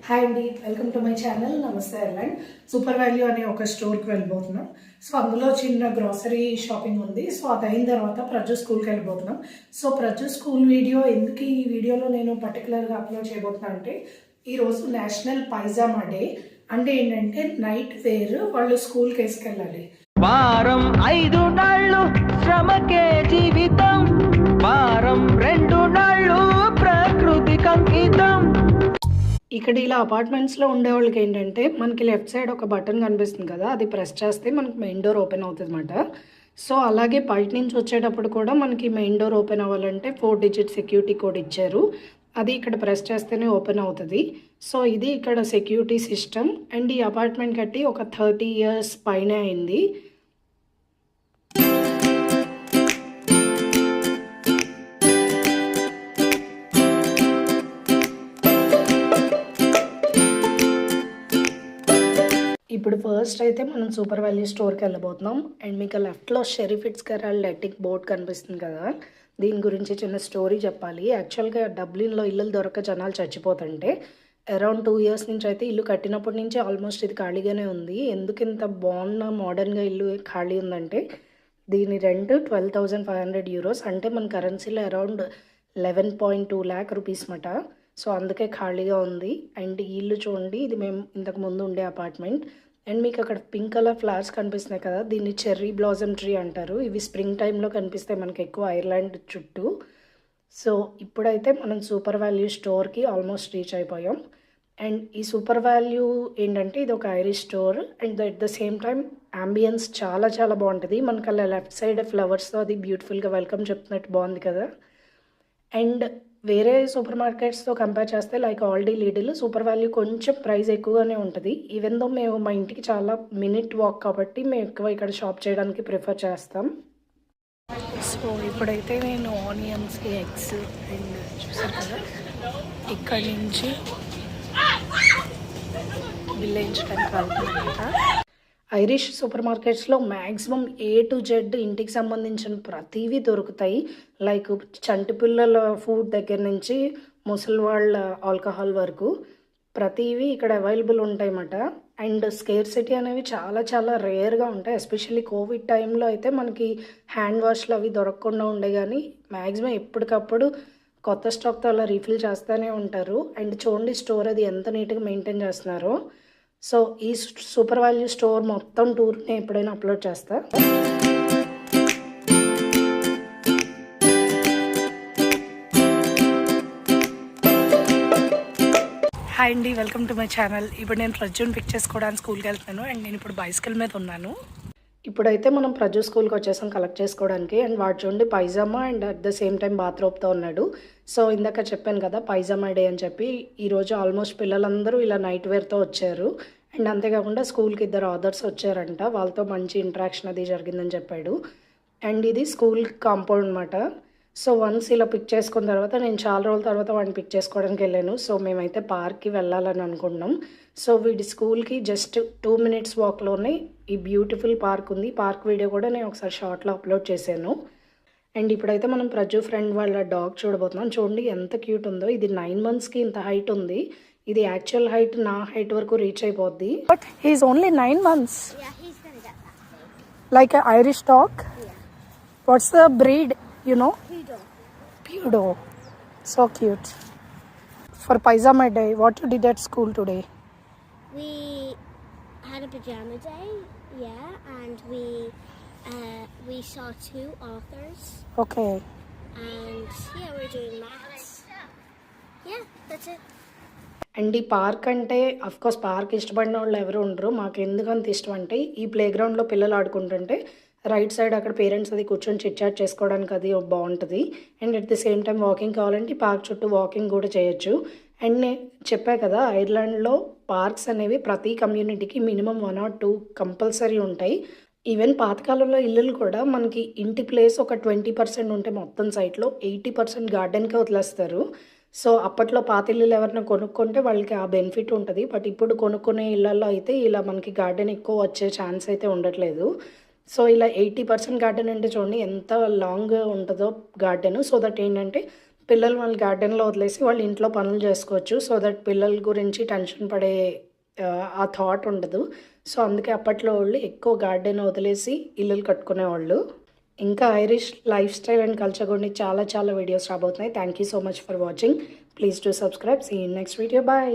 Hi అండి, welcome to my channel. నమస్తే Ireland. Super value అనే ఒక స్టోర్కి వెళ్ళిపోతున్నాం. సో అందులో చిన్న గ్రాసరీ షాపింగ్ ఉంది. సో అది అయిన తర్వాత ప్రజు స్కూల్కి వెళ్ళిపోతున్నాం. సో ప్రజు స్కూల్ వీడియో ఎందుకు ఈ వీడియోలో నేను పర్టికులర్గా అప్లోడ్ చేయబోతున్నా అంటే, ఈరోజు నేషనల్ పైజామా డే. అంటే ఏంటంటే నైట్ వేర్ వాళ్ళు స్కూల్కి వేసుకెళ్ళాలి. వారం 5 నాళ్ళు శ్రమకే జీవితం, వారం 2 నాళ్ళు ప్రకృతికి అంకితం. ఇక్కడ ఇలా అపార్ట్మెంట్స్లో ఉండే వాళ్ళకి ఏంటంటే మనకి లెఫ్ట్ సైడ్ ఒక బటన్ కనిపిస్తుంది కదా, అది ప్రెస్ చేస్తే మనకి మెయిన్ డోర్ ఓపెన్ అవుతుంది అనమాట. సో అలాగే బయట నుంచి వచ్చేటప్పుడు కూడా మనకి మెయిన్ డోర్ ఓపెన్ అవ్వాలంటే 4 డిజిట్ సెక్యూరిటీ కోడ్ ఇచ్చారు. అది ఇక్కడ ప్రెస్ చేస్తేనే ఓపెన్ అవుతుంది. సో ఇది ఇక్కడ సెక్యూరిటీ సిస్టమ్. అండ్ ఈ అపార్ట్మెంట్ కట్టి ఒక 30 years పైన అయింది. ఇప్పుడు ఫస్ట్ అయితే మనం సూపర్ వాల్యూ స్టోర్కి వెళ్ళబోతున్నాం. అండ్ మీకు లెఫ్ట్లో షెరీ ఫిట్జ్గెరాల్డ్ ఎటిక్ బోర్డ్ కనిపిస్తుంది కదా, దీని గురించి చిన్న స్టోరీ చెప్పాలి. యాక్చువల్గా డబ్లిన్లో ఇల్లులు దొరక జనాలు చచ్చిపోతుంటే అరౌండ్ 2 years నుంచి అయితే ఇల్లు కట్టినప్పటి నుంచి ఆల్మోస్ట్ ఇది ఖాళీగానే ఉంది. ఎందుకు ఇంత బాగున్న మోడర్న్గా ఇల్లు ఖాళీ ఉందంటే దీని రెంట్ 12,500 euros, అంటే మన కరెన్సీలో అరౌండ్ 11.2 lakh rupees మాట. సో అందుకే ఖాళీగా ఉంది. అండ్ ఈ ఇల్లు చూడండి, ఇది మేము ఇంతకు ముందు ఉండే అపార్ట్మెంట్. అండ్ మీకు అక్కడ పింక్ కలర్ ఫ్లవర్స్ కనిపిస్తున్నాయి కదా, దీన్ని చెర్రీ బ్లాజమ్ ట్రీ అంటారు. ఇవి స్ప్రింగ్ టైంలో కనిపిస్తాయి మనకి ఎక్కువ ఐర్లాండ్ చుట్టూ. సో ఇప్పుడైతే మనం సూపర్ వాల్యూ స్టోర్కి ఆల్మోస్ట్ రీచ్ అయిపోయాం. అండ్ ఈ సూపర్ వాల్యూ ఏంటంటే ఇది ఒక Irish store. And at the same time ambience చాలా చాలా బాగుంటుంది. మనకు అలా లెఫ్ట్ సైడ్ ఫ్లవర్స్తో అది బ్యూటిఫుల్గా వెల్కమ్ చెప్తున్నట్టు బాగుంది కదా. అండ్ వేరే సూపర్ మార్కెట్స్తో కంపేర్ చేస్తే లైక్ ఆల్డీ, లిడిల్, సూపర్ వాల్యూ కొంచెం ప్రైస్ ఎక్కువగానే ఉంటుంది. ఈవెన్ దో మేము మా ఇంటికి చాలా మినిట్ వాక్ కాబట్టి మేము ఎక్కువ ఇక్కడ షాప్ చేయడానికి ప్రిఫర్ చేస్తాం. సో ఇప్పుడైతే నేను ఆనియన్స్, ఎగ్స్ అండ్ చూసాను కదా, ఇక్కడి నుంచి విలేజ్కి వెళ్తున్నాను. ఐరిష్ సూపర్ మార్కెట్స్లో మ్యాక్సిమం A to Z ఇంటికి సంబంధించిన ప్రతివీ దొరుకుతాయి. లైక్ చంటి పిల్లల ఫుడ్ దగ్గర నుంచి ముసలి వాళ్ళ ఆల్కహాల్ వరకు ప్రతివీ ఇక్కడ అవైలబుల్ ఉంటాయన్నమాట. అండ్ స్కేర్సిటీ అనేవి చాలా చాలా రేర్గా ఉంటాయి. ఎస్పెషల్లీ కోవిడ్ టైంలో అయితే మనకి హ్యాండ్ వాష్లు అవి దొరకకుండా ఉండే, కానీ మ్యాక్సిమం ఎప్పటికప్పుడు కొత్త స్టాక్తో అలా రీఫిల్ చేస్తూనే ఉంటారు. అండ్ చూడండి స్టోర్ అది ఎంత నీట్గా మెయింటైన్ చేస్తున్నారో. సో ఈ సూపర్ వాల్యూ స్టోర్ మొత్తం టూర్ని ఎప్పుడైనా అప్లోడ్ చేస్తా. హాయ్ అండి, వెల్కమ్ టు మై ఛానల్. ఇప్పుడు నేను ప్రజ్యూని పిక్ చేసుకోవడానికి స్కూల్కి వెళ్తున్నాను. అండ్ నేను ఇప్పుడు బైసికల్ మీద ఉన్నాను. ఇప్పుడైతే మనం ప్రజు స్కూల్కి వచ్చేసాం కలెక్ట్ చేసుకోవడానికి. అండ్ వాడు చూడండి pyjama and at the same time బాత్రోబ్తో ఉన్నాడు. సో ఇందాక చెప్పాను కదా పైజామా డే అని చెప్పి, ఈరోజు ఆల్మోస్ట్ పిల్లలందరూ ఇలా నైట్ వేర్తో వచ్చారు. అండ్ అంతేకాకుండా స్కూల్కి 2 others వచ్చారంట, వాళ్ళతో మంచి ఇంటరాక్షన్ అది జరిగిందని చెప్పాడు. అండ్ ఇది స్కూల్ కాంపౌండ్ అనమాట. సో వన్స్ ఇలా పిక్ చేసుకున్న తర్వాత నేను చాలా రోజుల తర్వాత వాడిని పిక్ చేసుకోవడానికి వెళ్ళాను. సో మేమైతే పార్క్కి వెళ్ళాలని అనుకుంటున్నాం. సో వీడి స్కూల్కి జస్ట్ 2 minutes వాక్లోనే ఈ బ్యూటిఫుల్ పార్క్ ఉంది. పార్క్ వీడియో కూడా నేను ఒకసారి షార్ట్లో అప్లోడ్ చేశాను. అండ్ ఇప్పుడైతే మనం ప్రజు ఫ్రెండ్ వాళ్ళ డాగ్ చూడబోతున్నాం. చూడండి ఎంత క్యూట్ ఉందో. ఇది 9 monthsకి ఇంత హైట్ ఉంది. ఇది యాక్చువల్ హైట్ నా హైట్ వరకు రీచ్ అయిపోద్ది. But he's only 9 months. Like Irish dog. What's the breed you know? Pudo. So cute. For Pajama Day, what you did at school today? We had a pajama day, yeah, and we saw 2 authors. Okay. And yeah, we're doing maths. Yeah, that's it. And ఈ park అంటే of course park ఇష్టపడిన వాళ్ళు ఎవరు ఉండరు. మాకు ఎందుకంత ఇష్టం అంటే ఈ ప్లే గ్రౌండ్లో పిల్లలు ఆడుకుంటుంటే రైట్ సైడ్ అక్కడ పేరెంట్స్ అది కూర్చొని చిట్ చాట్ చేసుకోవడానికి అది బాగుంటుంది. And at the same time walking కావాలంటే పార్క్ చుట్టూ వాకింగ్ కూడా చేయొచ్చు. అండ్ నేను చెప్పా కదా ఐర్లాండ్లో పార్క్స్ అనేవి ప్రతి కమ్యూనిటీకి మినిమం 1 or 2 కంపల్సరీ ఉంటాయి. ఈవెన్ పాతకాలంలో ఇల్లులు కూడా మనకి ఇంటి ప్లేస్ ఒక 20% ఉంటే మొత్తం సైట్లో 80% గార్డెన్కే వదిలేస్తారు. సో అప్పట్లో పాత ఇల్లులు ఎవరైనా కొనుక్కుంటే వాళ్ళకి ఆ బెనిఫిట్ ఉంటుంది. బట్ ఇప్పుడు కొనుక్కునే ఇళ్ళల్లో అయితే ఇలా మనకి గార్డెన్ ఎక్కువ వచ్చే ఛాన్స్ అయితే ఉండట్లేదు. సో ఇలా 80% గార్డెన్ అంటే చూడండి ఎంత లాంగ్ ఉంటుందో గార్డెన్. సో దట్ ఏంటంటే పిల్లలు వాళ్ళ గార్డెన్లో వదిలేసి వాళ్ళు ఇంట్లో పనులు చేసుకోవచ్చు. సో దట్ పిల్లల గురించి టెన్షన్ పడే ఆ థాట్ ఉండదు. సో అందుకే అప్పట్లో వాళ్ళు ఎక్కువ గార్డెన్ వదిలేసి ఇల్లులు కట్టుకునేవాళ్ళు. ఇంకా Irish life style and culture గురించి చాలా వీడియోస్ రాబోతున్నాయి. Thank you so much for watching. Please do subscribe. See in next video. Bye.